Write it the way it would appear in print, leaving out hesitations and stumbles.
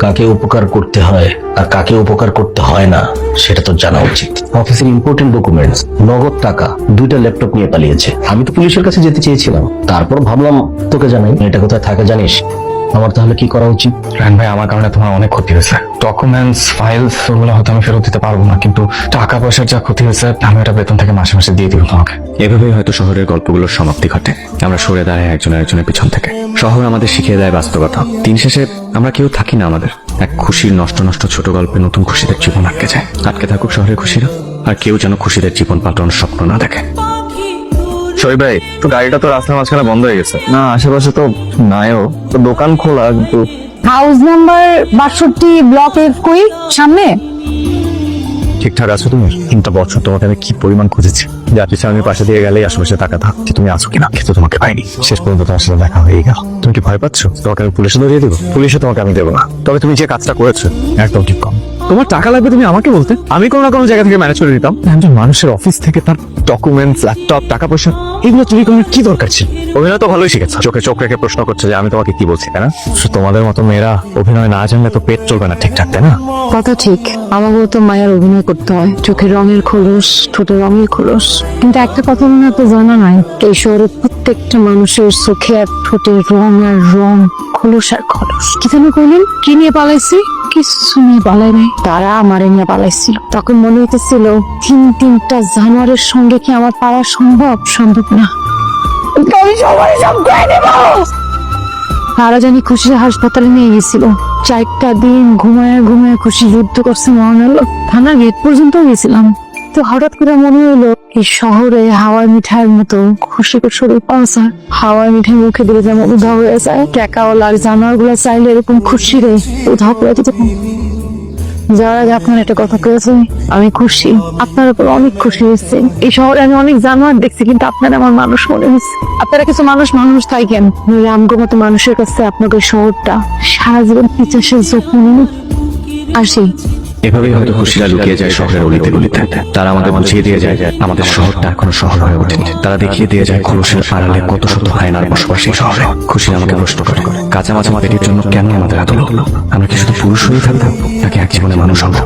কাকে উপকার করতে হয় আর কাকে উপকার করতে হয় না সেটা তো জানা উচিত। অফিসের ইম্পর্টেন্ট ডকুমেন্টস, নগদ টাকা, 2টা ল্যাপটপ নিয়ে পালিয়েছে। আমি তো পুলিশের কাছে যেতে চেয়েছিলাম, তারপর ভাবলাম তোকে জানাই। এটা কোথায় থাকে জানিস? আমার তাহলে কি করা উচিত? রায়ন ভাই, আমার কারণে তোমার অনেক ক্ষতি হয়েছে। ডকুমেন্টস, ফাইলস ওগুলো হয়তো আমি ফেরত দিতে পারবো না, কিন্তু টাকা পয়সার যা ক্ষতি হয়েছে আমি এটা বেতন থেকে মাসে মাসে দিয়ে দিব তোমাকে। এভাবেই হয়তো শহরের গল্পগুলোর সমাপ্তি ঘটে। আমরা সরে দাঁড়াই একজনের একজনের পিছন থেকে। শহর আমাদের শিখিয়ে দেয় বাস্তবতা। দিন শেষে আমরা কেউ থাকি না আমাদের। এক খুশির নষ্ট নষ্ট ছোট গল্পে নতুন খুশিদের জীবন আটকে যায়। আটকে থাকুক শহরের খুশিরা, আর কেউ যেন খুশিদের জীবন পাল্টানোর স্বপ্ন না দেখে। শরীফ ভাই, তো গাড়িটা তো রাস্তার মাঝখানে বন্ধ হয়ে গেছে না? আশেপাশে তো নাইও, তো দোকান খোলা কিন্তু। হাউস নাম্বার 62 ব্লক এফ কই সামনে। ঠিকঠাক আছো তুমি? 3টা বছর তোমাকে আমি কি পরিমাণ খুঁজেছি। যাত্রী আমি পাশে দিয়ে গেলেই আশেপাশে টাকা থাকছে, তুমি আছো কিনা কিন্তু তোমাকে পাইনি। শেষ পর্যন্ত তোমার সাথে দেখা হয়ে গেল। তুমি কি ভয় পাচ্ছ তোমাকে আমি পুলিশে ধরিয়ে দেবো? পুলিশে তোমাকে আমি দেবো না, তবে তুমি যে কাজটা করেছো একদম ঠিক কম। তোমার টাকা লাগবে তুমি আমাকে বলতে, আমি কোনো না কোনো জায়গা থেকে ম্যানেজ করে দিতাম। একজন মানুষের অফিস থেকে তার ডকুমেন্টস, ল্যাপটপ, টাকা পয়সা এগুলো চুরি করার কি দরকার ছিল? অভিনয় তো ভালোই শিখেছো, চোখে চোখ রেখে প্রশ্ন করছে যে আমি তোমাকে কি বলছি, তাই না? তোমাদের মতো মেয়েরা অভিনয় না জানলে তো পেট চলবে না ঠিকঠাক, তাই না? কথা ঠিক, আমাকেও তো মায়ের অভিনয় করতে হয়। চোখের রঙের খোলস, ঠোঁটের রঙের খোলস। কিন্তু একটা কথা মনে তো জানা নাই, এই শহরের প্রত্যেকটা মানুষের চোখে আর ঠোঁটের রং আর রং, খোলস আর খোলস। কি যেন কইলেন? কি নিয়ে পালাইছি? কিছু নিয়ে পালাই নাই, তারা আমারে নিয়ে পালাইছিল। তখন মনে হইতেছিল তিনটা জানোয়ারের সঙ্গে কি আমার পারা সম্ভব? সম্ভব না। আমি সবাই সব করে নেব। তারা জানি খুশি হাসপাতালে নিয়ে গেছিল। 4টা দিন ঘুমায় ঘুমায় খুশি যুদ্ধ করছে মনে হলো। থানা গেট পর্যন্ত গেছিলাম, তো হঠাৎ করে মনে হলো এই শহরে হাওয়ার মিঠাইয়ের মতো খুশিকে শরীর পাওয়া। হাওয়ার মিঠাই মুখে দিলে যেমন উধাও হয়ে যায়, টাকাওয়ালার জানোয়ার গুলা চাইলে এরকম খুশি রে উধাও করে দিতে। যার আগে আপনার একটা কথা কয়েছেন, আমি খুশি, আপনার উপর অনেক খুশি হয়েছে। এই শহরে আমি অনেক জানোয়ার দেখছি, কিন্তু আপনার আমার মানুষ মনে হয়েছে। আপনারা কিছু মানুষ মানুষ থাকেন, রামগো মতো মানুষের কাছে আপনাদের শহরটা সারা জীবন পিচাসের যত্ন নিন। আসি। এভাবেই হয়তো খুশিরা লুকিয়ে যায় শহরের অলিতে গলিতে। তারা আমাদের বুঝিয়ে দিয়ে যায় আমাদের শহরটা এখনো শহর হয়ে ওঠেনি। তারা দেখিয়ে দিয়ে যায় খোলসের আড়ালে কত শত হায়নার বসবাস এই শহরে। খুশি আমাকে প্রশ্ন করে, কাঁচামাচা পেটের জন্য কেন আমাদের এত লোক? আমরা কি শুধু পুরুষ হয়ে থাকবো নাকি এক জীবনে মানুষ হবো?